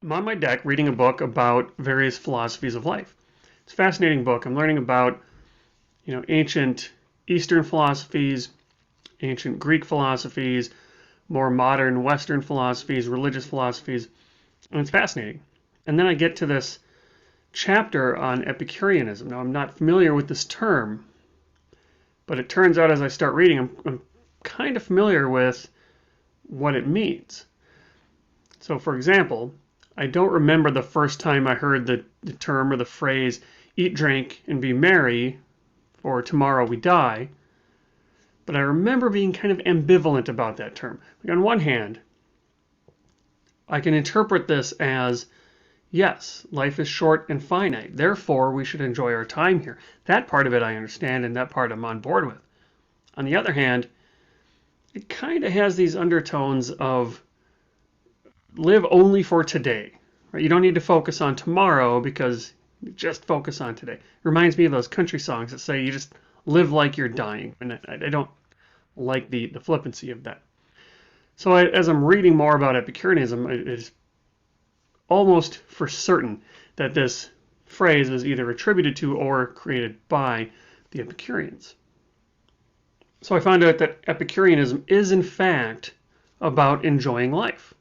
I'm on my deck reading a book about various philosophies of life. It's a fascinating book. I'm learning about, ancient Eastern philosophies, ancient Greek philosophies, more modern Western philosophies, religious philosophies, and it's fascinating. And then I get to this chapter on Epicureanism. Now, I'm not familiar with this term, but it turns out as I start reading, I'm kind of familiar with what it means. So, for example, I don't remember the first time I heard the term or the phrase, eat, drink, and be merry, or tomorrow we die, but I remember being kind of ambivalent about that term. Like on one hand, I can interpret this as, yes, life is short and finite, therefore we should enjoy our time here. That part of it I understand, and that part I'm on board with. On the other hand, it kind of has these undertones of live only for today. Right? You don't need to focus on tomorrow because you just focus on today. It reminds me of those country songs that say you just live like you're dying. And I don't like the flippancy of that. So as I'm reading more about Epicureanism, it is almost for certain that this phrase is either attributed to or created by the Epicureans. So I found out that Epicureanism is in fact about enjoying life.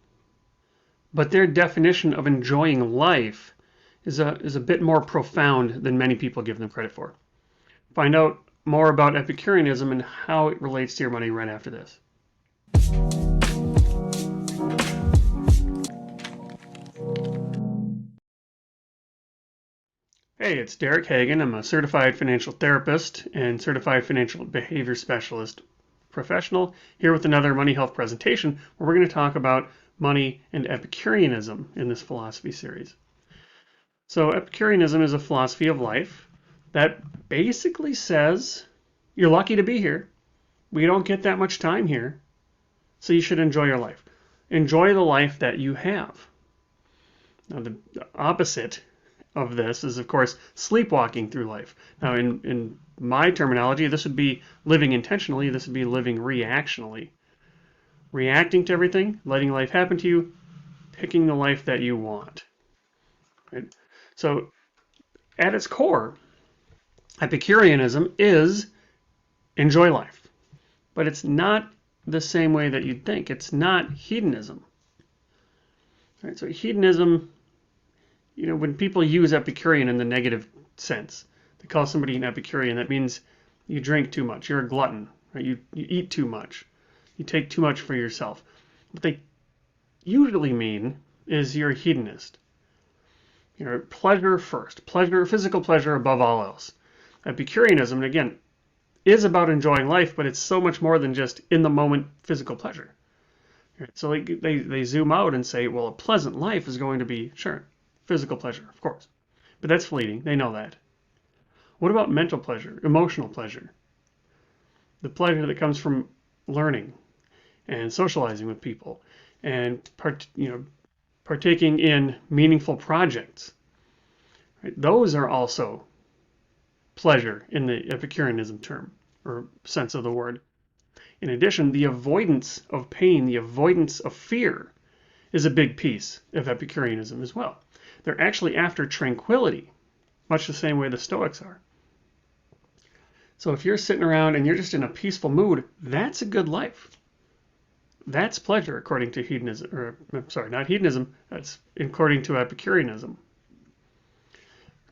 But their definition of enjoying life is a bit more profound than many people give them credit for. Find out more about Epicureanism and how it relates to your money right after this. Hey, it's Derek Hagan. I'm a certified financial therapist and certified financial behavior specialist professional here with another Money Health presentation where we're going to talk about money and Epicureanism in this philosophy series. So Epicureanism is a philosophy of life that basically says you're lucky to be here. We don't get that much time here, so you should enjoy your life. Enjoy the life that you have. Now the opposite of this is, of course, sleepwalking through life. Now in my terminology, this would be living intentionally. This would be living reactionally. Reacting to everything, letting life happen to you, picking the life that you want. Right? So at its core, Epicureanism is enjoy life. But it's not the same way that you'd think. It's not hedonism. Right? So hedonism, when people use Epicurean in the negative sense, they call somebody an Epicurean, that means you drink too much, you're a glutton, right? You eat too much. You take too much for yourself. What they usually mean is you're a hedonist. You're pleasure first. Pleasure, physical pleasure above all else. Epicureanism, again, is about enjoying life, but it's so much more than just in the moment physical pleasure. Right? So they zoom out and say, well, a pleasant life is going to be, sure, physical pleasure, of course. But that's fleeting. They know that. What about mental pleasure, emotional pleasure? The pleasure that comes from learning and socializing with people and partaking in meaningful projects. Right? Those are also pleasure in the Epicureanism term or sense of the word. In addition, the avoidance of pain, the avoidance of fear is a big piece of Epicureanism as well. They're actually after tranquility, much the same way the Stoics are. So if you're sitting around and you're just in a peaceful mood, that's a good life. That's pleasure according to hedonism, or sorry, not hedonism, that's according to Epicureanism.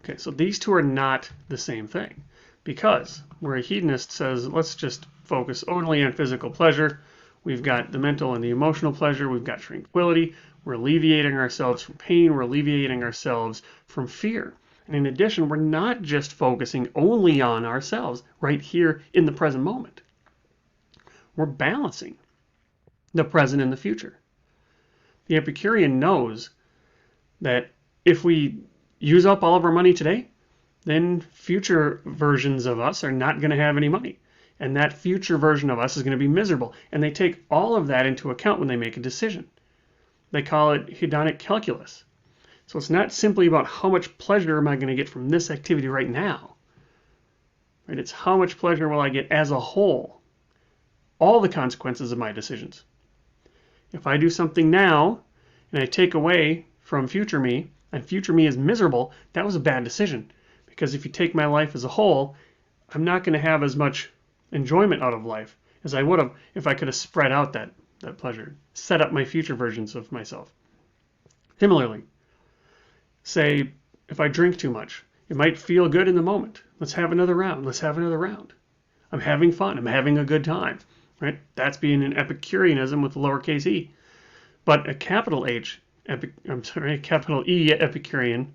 Okay, so these two are not the same thing, because where a hedonist says, let's just focus only on physical pleasure, we've got the mental and the emotional pleasure, we've got tranquility, we're alleviating ourselves from pain, we're alleviating ourselves from fear. And in addition, we're not just focusing only on ourselves right here in the present moment. We're balancing the present and the future. The Epicurean knows that if we use up all of our money today, then future versions of us are not going to have any money. And that future version of us is going to be miserable. And they take all of that into account when they make a decision. They call it hedonic calculus. So it's not simply about how much pleasure am I going to get from this activity right now. Right? It's how much pleasure will I get as a whole. All the consequences of my decisions. If I do something now and I take away from future me, and future me is miserable, that was a bad decision. Because if you take my life as a whole, I'm not going to have as much enjoyment out of life as I would have if I could have spread out that pleasure, set up my future versions of myself. Similarly, say if I drink too much, it might feel good in the moment. Let's have another round. Let's have another round. I'm having fun. I'm having a good time, right? That's being an Epicureanism with lowercase e. But a capital capital E Epicurean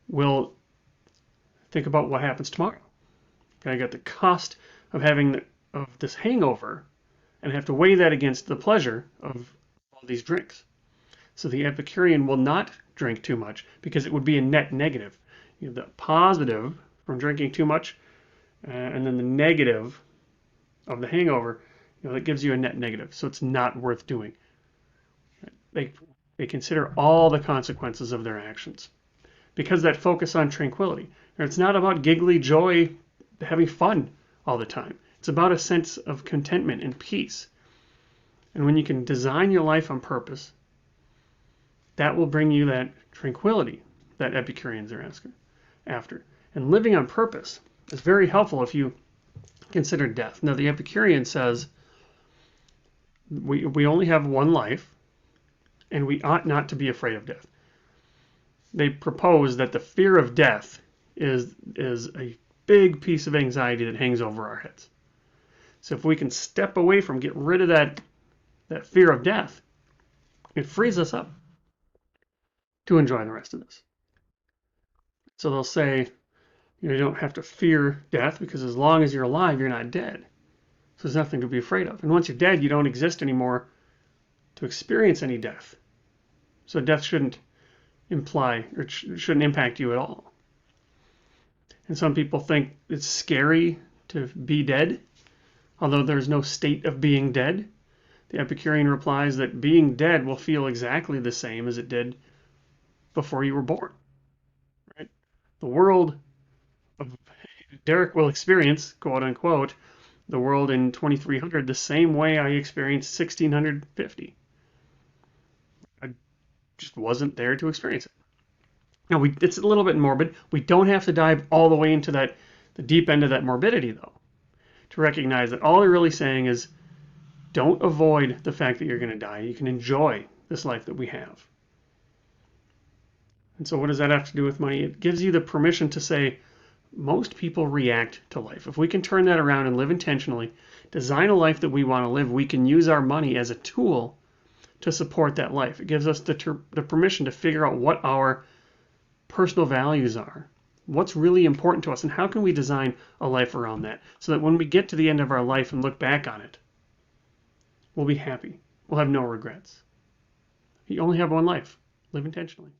will think about what happens tomorrow. I got the cost of having of this hangover, and have to weigh that against the pleasure of all these drinks. So the Epicurean will not drink too much because it would be a net negative. You have the positive from drinking too much, and then the negative of the hangover, that gives you a net negative. So it's not worth doing. They consider all the consequences of their actions because that focus on tranquility. It's not about giggly joy, having fun all the time. It's about a sense of contentment and peace. And when you can design your life on purpose, that will bring you that tranquility that Epicureans are after. And living on purpose is very helpful if you consider death. Now, the Epicurean says we only have one life, and we ought not to be afraid of death. They propose that the fear of death is a big piece of anxiety that hangs over our heads. So if we can step away from, get rid of that fear of death, it frees us up to enjoy the rest of this. So they'll say, you don't have to fear death because as long as you're alive, you're not dead. So there's nothing to be afraid of. And once you're dead, you don't exist anymore to experience any death. So death shouldn't imply or shouldn't impact you at all. And some people think it's scary to be dead, although there's no state of being dead. The Epicurean replies that being dead will feel exactly the same as it did before you were born. Right? The world of Derek will experience, quote unquote, the world in 2300 the same way I experienced 1650. I just wasn't there to experience it. Now, it's a little bit morbid. We don't have to dive all the way into the deep end of that morbidity, though, to recognize that all they're really saying is don't avoid the fact that you're going to die. You can enjoy this life that we have. And so what does that have to do with money? It gives you the permission to say, most people react to life. If we can turn that around and live intentionally, design a life that we want to live, we can use our money as a tool to support that life. It gives us the permission to figure out what our personal values are, what's really important to us, and how can we design a life around that so that when we get to the end of our life and look back on it, we'll be happy. We'll have no regrets. You only have one life. Live intentionally.